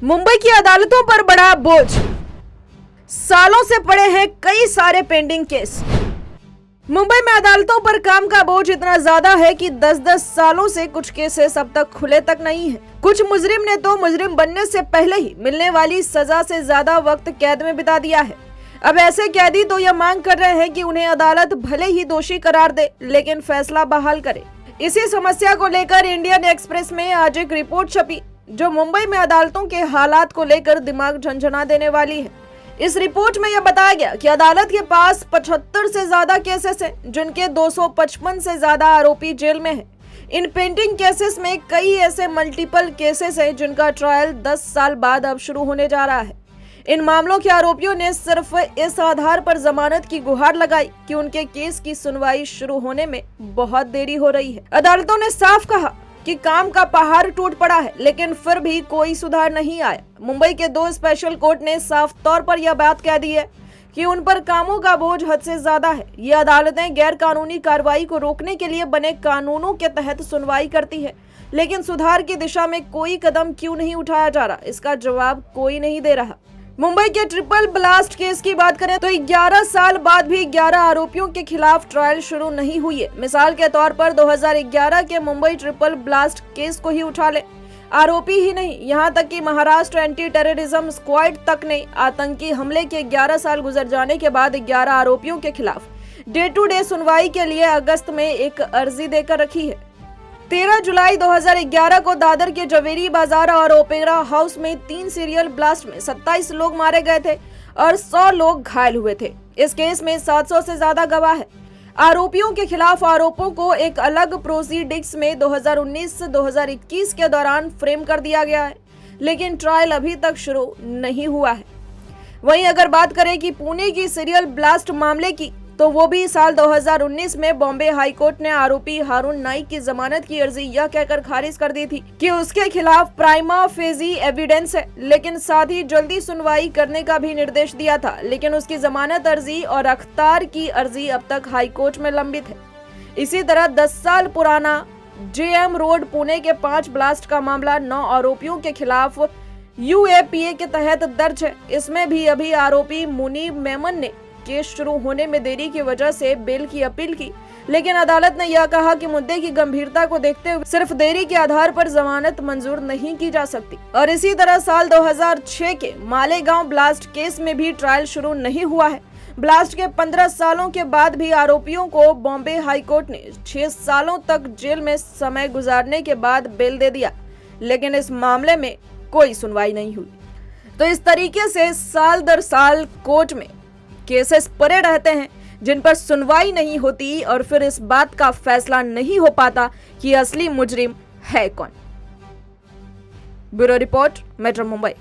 मुंबई की अदालतों पर बढ़ा बोझ, सालों से पड़े हैं कई सारे पेंडिंग केस। मुंबई में अदालतों पर काम का बोझ इतना ज्यादा है कि 10-10 सालों से कुछ केसेस अब तक खुले तक नहीं है। कुछ मुजरिम ने तो मुजरिम बनने से पहले ही मिलने वाली सजा से ज्यादा वक्त कैद में बिता दिया है। अब ऐसे कैदी तो यह मांग कर रहे हैं कि उन्हें अदालत भले ही दोषी करार दे, लेकिन फैसला बहाल करे। इसी समस्या को लेकर इंडियन एक्सप्रेस में आज एक रिपोर्ट छपी जो मुंबई में अदालतों के हालात को लेकर दिमाग झंझना देने वाली है। इस रिपोर्ट में यह बताया गया कि अदालत के पास 75 से ज्यादा केसेस हैं, जिनके 255 से ज्यादा आरोपी जेल में हैं। इन पेंडिंग केसेस में कई ऐसे मल्टीपल केसेस हैं जिनका ट्रायल 10 साल बाद अब शुरू होने जा रहा है। इन मामलों के आरोपियों ने सिर्फ इस आधार पर जमानत की गुहार लगाई कि उनके केस की सुनवाई शुरू होने में बहुत देरी हो रही है। अदालतों ने साफ कहा कि काम का पहाड़ टूट पड़ा है, लेकिन फिर भी कोई सुधार नहीं आया। मुंबई के 2 स्पेशल कोर्ट ने साफ तौर पर यह बात कह दी है कि उन पर कामों का बोझ हद से ज्यादा है। ये अदालतें गैर कानूनी कार्रवाई को रोकने के लिए बने कानूनों के तहत सुनवाई करती है, लेकिन सुधार की दिशा में कोई कदम क्यों नहीं उठाया जा रहा, इसका जवाब कोई नहीं दे रहा। मुंबई के ट्रिपल ब्लास्ट केस की बात करें तो 11 साल बाद भी 11 आरोपियों के खिलाफ ट्रायल शुरू नहीं हुई है। मिसाल के तौर पर 2011 के मुंबई ट्रिपल ब्लास्ट केस को ही उठा ले। आरोपी ही नहीं, यहां तक कि महाराष्ट्र एंटी टेररिज्म स्क्वाड तक ने आतंकी हमले के 11 साल गुजर जाने के बाद 11 आरोपियों के खिलाफ डे टू डे सुनवाई के लिए अगस्त में एक अर्जी देकर रखी है। 13 जुलाई 2011 को दादर के जवेरी बाजार और ओपेरा हाउस में 3 सीरियल ब्लास्ट में 27 लोग मारे गए थे और 100 लोग घायल हुए थे। इस केस में 700 से ज्यादा गवाह है। आरोपियों के खिलाफ आरोपों को एक अलग प्रोसीडिंग्स में 2019 से 2021 के दौरान फ्रेम कर दिया गया है, लेकिन ट्रायल अभी तक शुरू नहीं हुआ है। वहीं अगर बात करें कि पुणे की सीरियल ब्लास्ट मामले की, तो वो भी साल 2019 में बॉम्बे हाई कोर्ट ने आरोपी हारून नाइक की जमानत की अर्जी यह कहकर खारिज कर दी थी कि उसके खिलाफ प्राइमा फेजी एविडेंस है, लेकिन साथ ही जल्दी सुनवाई करने का भी निर्देश दिया था। लेकिन उसकी जमानत अर्जी और अख्तार की अर्जी अब तक हाई कोर्ट में लंबित है। इसी तरह 10 साल पुराना जेएम रोड पुणे के 5 ब्लास्ट का मामला 9 आरोपियों के खिलाफ यूएपीए के तहत दर्ज है। इसमें भी अभी आरोपी मुनीब मेमन ने केस शुरू होने में देरी की वजह से बेल की अपील की, लेकिन अदालत ने यह कहा कि मुद्दे की गंभीरता को देखते हुए सिर्फ देरी के आधार पर जमानत मंजूर नहीं की जा सकती। और इसी तरह साल 2006 के मालेगांव ब्लास्ट केस में भी ट्रायल शुरू नहीं हुआ है। ब्लास्ट के 15 सालों के बाद भी आरोपियों को बॉम्बे हाई कोर्ट ने 6 सालों तक जेल में समय गुजारने के बाद बेल दे दिया, लेकिन इस मामले में कोई सुनवाई नहीं हुई। तो इस तरीके से साल दर साल कोर्ट में केसेस पड़े रहते हैं जिन पर सुनवाई नहीं होती और फिर इस बात का फैसला नहीं हो पाता कि असली मुजरिम है कौन। Bureau report, metro Mumbai.